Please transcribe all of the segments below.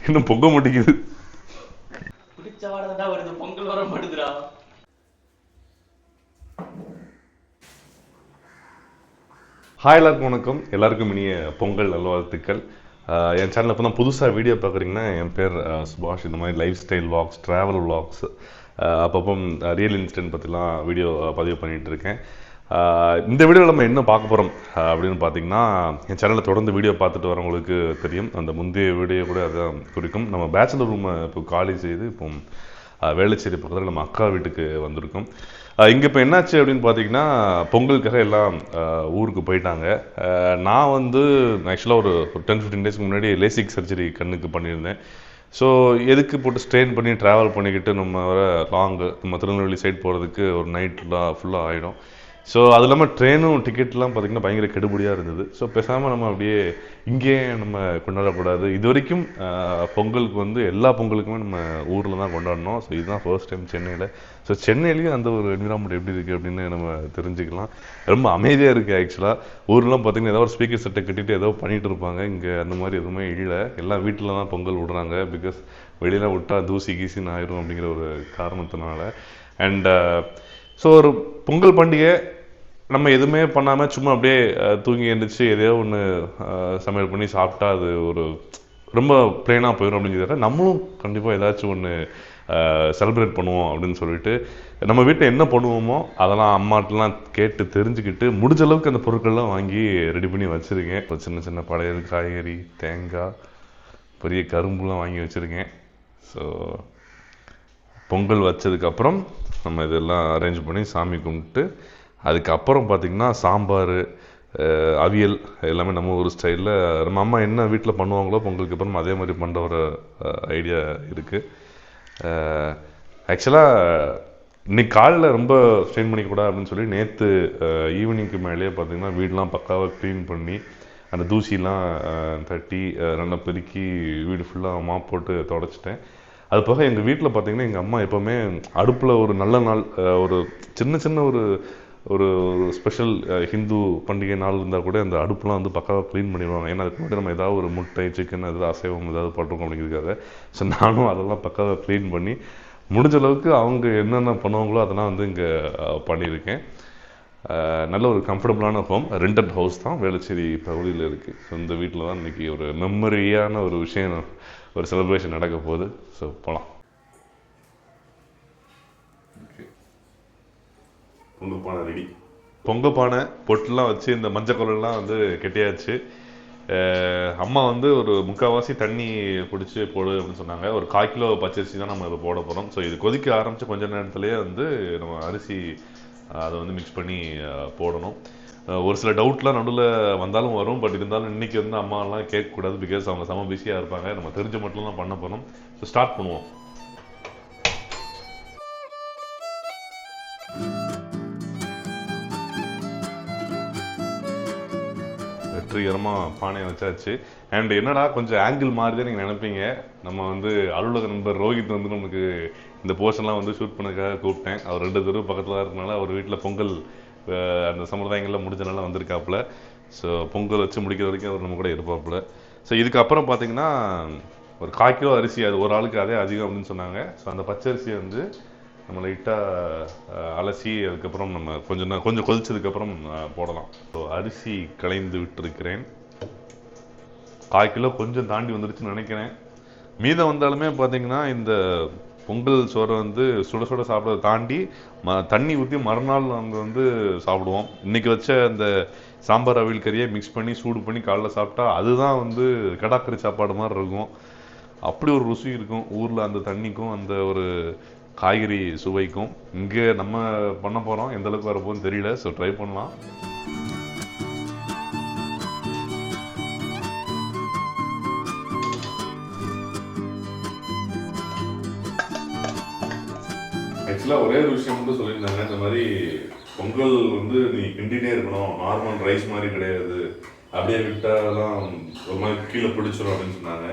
இன்னும் பொங்க மாட்டேங்குது. பிடிச்ச வாடா வருது, பொங்கல் வர மாட்டேதுடா. ஹாய், எல்லாருக்கும் வணக்கம். எல்லாருக்கும் இனிய பொங்கல் நல்வாழ்த்துக்கள். என் சேனல் இப்போ தான் புதுசாக வீடியோ பார்க்குறீங்கன்னா, என் பேர் சுபாஷ். இந்த மாதிரி life style walks, travel walks, அப்பப்போ ரியல் இன்சிடென்ட் பற்றிலாம் வீடியோ பதிவு பண்ணிகிட்டு இருக்கேன். இந்த வீடியோவில் நம்ம என்ன பார்க்க போகிறோம் அப்படின்னு பார்த்தீங்கன்னா, என் சேனலில் தொடர்ந்து வீடியோ பார்த்துட்டு வரவங்களுக்கு தெரியும். அந்த முந்தைய வீடியோ கூட அதான் குறிக்கும். நம்ம பேச்சுலர் ரூமை இப்போ காலி செய்து இப்போ வேளச்சேரி பக்கத்தில் நம்ம அக்கா வீட்டுக்கு வந்திருக்கோம். இங்கே இப்போ என்னாச்சு அப்படின்னு பார்த்தீங்கன்னா, பொங்கலுக்காக எல்லாம் ஊருக்கு போயிட்டாங்க. நான் வந்து ஆக்சுவலாக ஒரு 10-15 டேஸ்க்கு முன்னாடி லேசிக் சர்ஜரி கண்ணுக்கு பண்ணியிருந்தேன். ஸோ எதுக்கு போட்டு ஸ்ட்ரெயின் பண்ணி ட்ராவல் பண்ணிக்கிட்டு நம்ம வர லாங்கு, நம்ம திருநெல்வேலி சைட் போகிறதுக்கு ஒரு நைட்லாம் ஃபுல்லாக ஆகிடும். ஸோ அது இல்லாமல் ட்ரெயினும் டிக்கெட்லாம் பார்த்திங்கன்னா பயங்கர கெடுபடியாக இருந்தது. ஸோ பேசாமல் நம்ம அப்படியே இங்கேயே நம்ம கொண்டாடக்கூடாது. இது வரைக்கும் பொங்கலுக்கு வந்து எல்லா பொங்கலுக்குமே நம்ம ஊரில் தான் கொண்டாடணும். ஸோ இதுதான் ஃபர்ஸ்ட் டைம் சென்னையில். ஸோ சென்னையிலையும் அந்த ஒரு என்விரான்மெண்ட் எப்படி இருக்குது அப்படின்னு நம்ம தெரிஞ்சுக்கலாம். ரொம்ப அமைதியாக இருக்குது. ஆக்சுவலாக ஊர்லாம் பார்த்திங்கன்னா ஏதோ ஒரு ஸ்பீக்கர் செட்டை கட்டிட்டு ஏதோ பண்ணிகிட்டு இருப்பாங்க. இங்கே அந்த மாதிரி எதுவுமே இல்லை. எல்லாம் வீட்டில் தான் பொங்கல் விடுறாங்க. பிகாஸ் வெளியில் விட்டால் தூசி கீசின்னு ஆயிரும் அப்படிங்கிற ஒரு காரணத்தினால. அண்ட் ஸோ ஒரு பொங்கல் பண்டிகை நம்ம எதுவுமே பண்ணாமல் சும்மா அப்படியே தூங்கி எழுந்திரிச்சு எதையோ ஒன்று சமையல் பண்ணி சாப்பிட்டா அது ஒரு ரொம்ப பிளெயினாக போயிடும். அப்படிங்கிறத நம்மளும் கண்டிப்பாக ஏதாச்சும் ஒன்று செலிப்ரேட் பண்ணுவோம் அப்படின்னு சொல்லிட்டு நம்ம வீட்டில் என்ன பண்ணுவோமோ அதெல்லாம் அம்மாட்டெலாம் கேட்டு தெரிஞ்சுக்கிட்டு முடிஞ்ச அளவுக்கு அந்த பொருட்கள்லாம் வாங்கி ரெடி பண்ணி வச்சுருக்கேன். இப்போ சின்ன சின்ன பழைய காய்கறி, தேங்காய், பெரிய கரும்புலாம் வாங்கி வச்சுருக்கேன். ஸோ பொங்கல் வச்சதுக்கப்புறம் நம்ம இதெல்லாம் அரேஞ்ச் பண்ணி சாமி கும்பிட்டு அதுக்கப்புறம் பார்த்திங்கன்னா சாம்பார், அவியல் எல்லாமே நம்ம ஒரு ஸ்டைலில் நம்ம அம்மா என்ன வீட்டில் பண்ணுவாங்களோ பொங்கலுக்கு அப்புறம் அதே மாதிரி பண்ணுற ஒரு ஐடியா இருக்குது. ஆக்சுவலாக இன்னைக்கு காலையில் ரொம்ப ஸ்ட்ரெயின் பண்ணிக்கூடாது அப்படின்னு சொல்லி நேற்று ஈவினிங்க்கு மேலேயே பார்த்திங்கன்னா வீடெலாம் பக்காவாக க்ளீன் பண்ணி அந்த தூசிலாம் தட்டி நல்லா பெருக்கி வீடு ஃபுல்லாக மாப் போட்டு தொடச்சிட்டேன். அது போக எங்கள் வீட்டில் பார்த்திங்கன்னா எங்கள் அம்மா எப்போவுமே அடுப்பில் ஒரு நல்ல நாள், ஒரு சின்ன சின்ன ஒரு ஒரு ஸ்பெஷல் ஹிந்து பண்டிகை நாள் இருந்தால் கூட அந்த அடுப்புலாம் வந்து பக்காவாக க்ளீன் பண்ணிடுவாங்க. ஏன்னா அதுக்கு முன்னாடி நம்ம ஏதாவது ஒரு முட்டை, சிக்கன், ஏதாவது அசைவம் ஏதாவது போட்டிருக்கோம் அப்படிங்கிறதுக்காக. ஸோ நானும் அதெல்லாம் பக்காவாக க்ளீன் பண்ணி முடிஞ்ச அளவுக்கு அவங்க என்னென்ன பண்ணுவாங்களோ அதெல்லாம் வந்து இங்கே பண்ணியிருக்கேன். நல்ல ஒரு கம்ஃபர்டபுளான ஹோம், ரெண்டட் ஹவுஸ் தான், வேளச்சேரி பகுதியில் இருக்குது. ஸோ இந்த வீட்டில் தான் இன்றைக்கி ஒரு மெமரியான ஒரு விஷயம், ஒரு செலிப்ரேஷன் நடக்க போகுது. ஸோ போகலாம். பொங்கல் பானை ரெடி. பொங்கல் பானை பொட்டுலாம் வச்சு இந்த மஞ்சள் கலர்லாம் வந்து கெட்டியாச்சு. அம்மா வந்து ஒரு 3/4 தண்ணி பிடிச்சி போடு அப்படின்னு சொன்னாங்க. ஒரு 1/4 கிலோ பச்சரிசி தான் நம்ம இதை போட போகிறோம். ஸோ இது கொதிக்க ஆரம்பித்து கொஞ்ச நேரத்துலேயே வந்து நம்ம அரிசி அதை வந்து மிக்ஸ் பண்ணி போடணும். ஒரு சில டவுட்லாம் நடுவில் வந்தாலும் வரும். பட் இருந்தாலும் இன்றைக்கி வந்து அம்மாலாம் கேட்கக்கூடாது. பிகாஸ் அவங்க செம பிஸியாக இருப்பாங்க. நம்ம தெரிஞ்ச மட்டும் தான் பண்ண போகிறோம். ஸோ ஸ்டார்ட் பண்ணுவோம். வெற்றிகரமாக பானையை வச்சாச்சு. அண்ட் என்னடா கொஞ்சம் ஆங்கிள் மாதிரி தான் நீங்கள் நினைப்பீங்க. நம்ம வந்து அலுவலக நண்பர் ரோஹித் வந்து நமக்கு இந்த போர்ஷன்லாம் வந்து ஷூட் பண்ணதுக்காக கூப்பிட்டேன். அவர் 2 தெருவு பக்கத்தில் இருக்கனால அவர் வீட்டில் பொங்கல் அந்த சம்பிரதாயங்கள்லாம் முடிஞ்சனால வந்திருக்காப்புல. ஸோ பொங்கல் வச்சு முடிக்கிற வரைக்கும் அவர் நம்ம கூட இருப்பாப்புல. ஸோ இதுக்கப்புறம் பார்த்தீங்கன்னா ஒரு 1/4 கிலோ அரிசி, அது ஒரு ஆளுக்கு அதே அதிகம் அப்படின்னு சொன்னாங்க. ஸோ அந்த பச்சரிசியை வந்து நம்ம லைட்டாக அலசி அதுக்கப்புறம் நம்ம கொஞ்சம் கொதிச்சதுக்கப்புறம் போடலாம். ஸோ அரிசி களைந்து விட்டுருக்கிறேன். 1/4 கிலோ கொஞ்சம் தாண்டி வந்துருச்சுன்னு நினைக்கிறேன். மீதம் வந்தாலுமே பார்த்தீங்கன்னா இந்த பொங்கல் சோறை வந்து சுட சுட சாப்பிட்றத தாண்டி தண்ணி ஊற்றி மறுநாள் நாங்கள் வந்து சாப்பிடுவோம். இன்றைக்கி வச்ச அந்த சாம்பார் அவியல் கறியை மிக்ஸ் பண்ணி சூடு பண்ணி காலைல சாப்பிட்டா அதுதான் வந்து கடாக்கறி சாப்பாடு மாதிரி இருக்கும். அப்படி ஒரு ருசி இருக்கும் ஊரில் அந்த தண்ணிக்கும் அந்த ஒரு காய்கறி சுவைக்கும். இங்கே நம்ம பண்ண போகிறோம், எந்த அளவுக்கு வரப்போன்னு தெரியல. ஸோ ட்ரை பண்ணலாம். ஆக்சுவலாக ஒரே ஒரு விஷயம் மட்டும் சொல்லியிருந்தாங்க. இந்த மாதிரி பொங்கல் வந்து நீ கிண்டினே இருக்கணும், நார்மல் ரைஸ் மாதிரி கிடையாது, அப்படியே விட்டாலாம் ஒரு மாதிரி கீழே பிடிச்சிடும் அப்படின்னு சொன்னாங்க.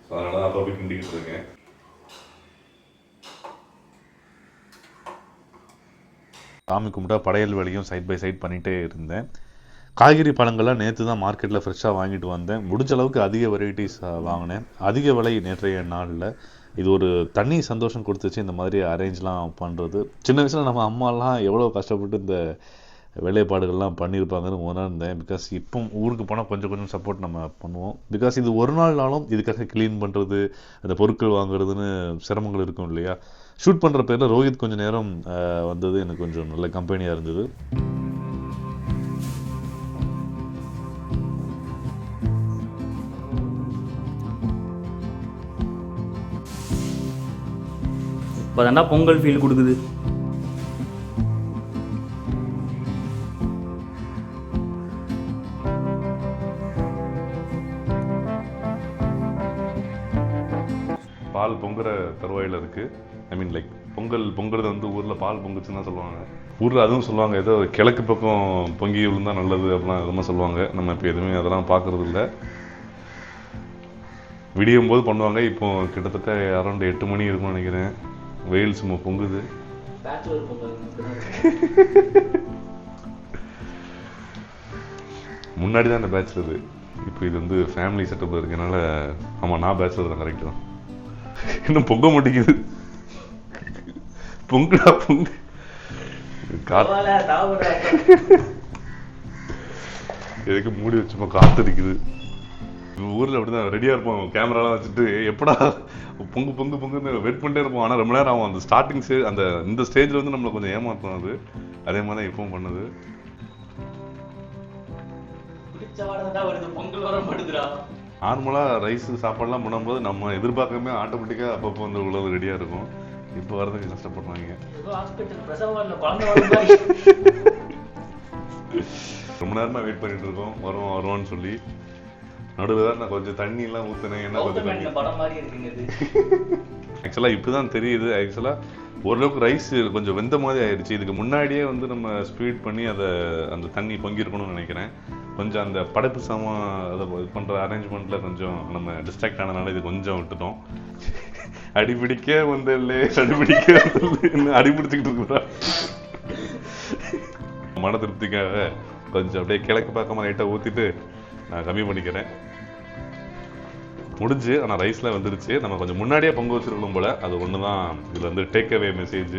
ஸோ அதனால அப்போ போய் கிண்டிக்கிட்டு இருக்கேன். சாமி கும்பிட்டா படையல் வேலையும் சைட் பை சைட் பண்ணிகிட்டே இருந்தேன். காய்கறி பழங்கள்லாம் நேற்று தான் மார்க்கெட்டில் ஃப்ரெஷ்ஷாக வாங்கிட்டு வந்தேன். முடிஞ்ச அளவுக்கு அதிக வெரைட்டிஸ் வாங்கினேன். அதிக விலை நேற்றைய நாளில். இது ஒரு தனி சந்தோஷம் கொடுத்துச்சு இந்த மாதிரி அரேஞ்ச்லாம் பண்ணுறது. சின்ன வயசில் நம்ம அம்மாலாம் எவ்வளோ கஷ்டப்பட்டு இந்த வேலைப்பாடுகள்லாம் பண்ணியிருப்பாங்கன்னு உணர்ந்தேன். பிகாஸ் இப்போ ஊருக்கு போனால் கொஞ்சம் கொஞ்சம் சப்போர்ட் நம்ம பண்ணுவோம். பிகாஸ் இது ஒரு நாள்னாலும் இதுக்காக க்ளீன் பண்ணுறது, அந்த பொருட்கள் வாங்குறதுன்னு சிரமங்கள் இருக்கும் இல்லையா. ஷூட் பண்ணுற பேரில் ரோஹித் கொஞ்சம் நேரம் வந்தது எனக்கு கொஞ்சம் நல்ல கம்பெனியாக இருந்தது. இப்போதான்டா பொங்கல் ஃபீல் கொடுக்குது. பால் பொங்குற தருவாயில் இருக்குது. ஐ மீன் லைக் பொங்குறது வந்து ஊரில் பால் பொங்குச்சுன்னு தான் சொல்லுவாங்க. ஊரில் அதுவும் சொல்லுவாங்க, ஏதோ கிழக்கு பக்கம் பொங்கி விழுந்தால் நல்லது அப்படிலாம் எதுவுமே சொல்லுவாங்க. நம்ம இப்போ எதுவுமே அதெல்லாம் பார்க்குறது இல்லை. விடியும் போது பண்ணுவாங்க. இப்போ கிட்டத்தட்ட அரௌண்ட் 8 மணி இருக்கும்னு நினைக்கிறேன். வெயில் சும்மா பொங்குது. முன்னாடி தான் இந்த பேச்சுலரு, இப்போ இது வந்து ஃபேமிலி செட்டப் இருக்கனால. ஆமாம், நான் பேச்சுலர் தான், கரெக்டு தான். இன்னும் பொங்க மாட்டேங்குது. பொங்குடா பொங்கு. எதுக்கு மூடி வச்சுப்போ, காத்து அடிக்குது. ஊரில் அப்படிதான் ரெடியாக இருப்போம், கேமராலாம் வச்சுட்டு எப்படா பொங்கு பொங்கு பொங்குன்னு வெயிட் பண்ணிட்டே இருப்போம். ஆனால் ரொம்ப நேரம் ஆகும். அந்த ஸ்டார்டிங் ஸ்டேஜ், இந்த ஸ்டேஜில் வந்து நம்மளை கொஞ்சம் ஏமாற்றணும். அது அதே மாதிரி தான் இப்பவும் பண்ணுது. நார்மலாக ரைஸ் சாப்பாடுலாம் பண்ணும்போது நம்ம எதிர்பார்க்கவே ஆட்டோமேட்டிக்காக அப்பப்போ வந்து உள்ளது ரெடியாக இருக்கும். இப்போ வரதுக்கு கஷ்டப்படுறாங்க. ரொம்ப நேரமாக வெயிட் பண்ணிட்டு இருக்கோம், வருவோம்னு சொல்லி. நடுவில் தான் நான் கொஞ்சம் தண்ணியெல்லாம் ஊற்றினேன். என்ன கொஞ்சம் ஆக்சுவலாக இப்போ தான் தெரியுது. ஆக்சுவலாக ஓரளவுக்கு ரைஸ் கொஞ்சம் வெந்த மாதிரி ஆயிடுச்சு. இதுக்கு முன்னாடியே வந்து நம்ம ஸ்பீட் பண்ணி அந்த தண்ணி பொங்கிருக்கணும்னு நினைக்கிறேன். கொஞ்சம் அந்த படைப்பு சாமான் அதை இது பண்ணுற அரேஞ்ச்மெண்ட்டில் கொஞ்சம் நம்ம டிஸ்ட்ராக்ட் ஆனதுனால இது கொஞ்சம் விட்டுட்டோம். அடிபிடிக்க வந்து அடிபிடிக்க அடிபிடிச்சிக்கிட்டு இருக்கிறா. மன திருப்திக்காக கொஞ்சம் அப்படியே கிழக்கு பக்கமாக லைட்டாக ஊற்றிட்டு நான் கம்மி பண்ணிக்கிறேன். முடிஞ்சு. ஆனால் ரைஸ்லாம் வந்துருச்சு. நம்ம கொஞ்சம் முன்னாடியே பொங்க வச்சுருக்கணும் போல். அது ஒன்று தான் இதில் வந்து டேக் அவே மெசேஜ்.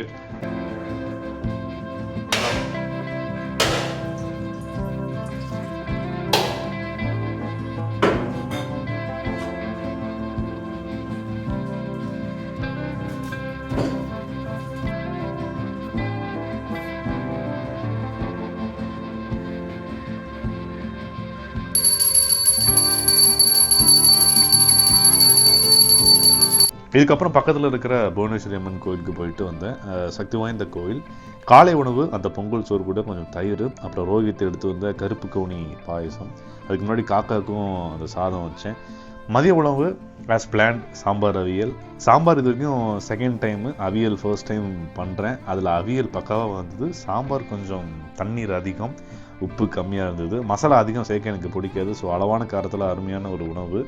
இதுக்கப்புறம் பக்கத்தில் இருக்கிற புவனேஸ்வரி அம்மன் கோயிலுக்கு போயிட்டு வந்தேன். சக்தி வாய்ந்த கோயில். காலை உணவு அந்த பொங்கல் சோறு கூட கொஞ்சம் தயிர், அப்புறம் ரோஹித் எடுத்து வந்த கருப்பு கவுனி பாயசம். அதுக்கு முன்னாடி காக்காவுக்கும் அந்த சாதம் வச்சேன். மதிய உணவு ஆஸ் பிளான்ட் சாம்பார், அவியல். சாம்பார் இது வரைக்கும் செகண்ட் டைமு, அவியல் ஃபர்ஸ்ட் டைம் பண்ணுறேன். அதில் அவியல் பக்காவாக வந்தது. சாம்பார் கொஞ்சம் தண்ணீர் அதிகம், உப்பு கம்மியாக இருந்தது. மசாலா அதிகம் சேர்க்க எனக்கு பிடிக்காது. ஸோ அளவான காரத்தில் அருமையான ஒரு உணவு.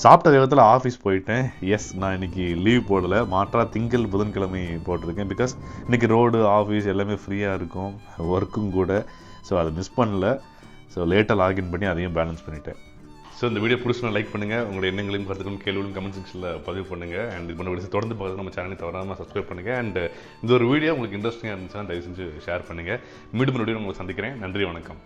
சாப்பிட்ட நேரத்தில் ஆஃபீஸ் போயிட்டேன். எஸ், நான் இன்றைக்கி லீவ் போடலை. மாற்றாக திங்கள் புதன்கிழமை போட்டிருக்கேன். பிகாஸ் இன்றைக்கி ரோடு ஆஃபீஸ் எல்லாமே ஃப்ரீயாக இருக்கும், ஒர்க்கும் கூட. ஸோ அதை மிஸ் பண்ணல. ஸோ லேட்டாக லாகின் பண்ணி அதையும் பேலன்ஸ் பண்ணிட்டேன். ஸோ இந்த வீடியோ பிடிச்சுனா லைக் பண்ணுங்கள். உங்களோட எண்ணங்களையும் கருத்துக்களும் கேள்விகளும் கமெண்ட் செக்ஷனில் பதிவு பண்ணுங்கள். அண்ட் இது பண்ண வீடியோ தொடர்ந்து பார்த்து நம்ம சேனலை தவறாமல் சப்ஸ்கிரைப் பண்ணுங்கள். அண்ட் இந்த ஒரு வீடியோ உங்களுக்கு இன்ட்ரெஸ்டிங்காக இருந்துச்சுன்னா தயவு செஞ்சு ஷேர் பண்ணுங்கள். மீண்டும் வீடியோ உங்களை சந்திக்கிறேன். நன்றி, வணக்கம்.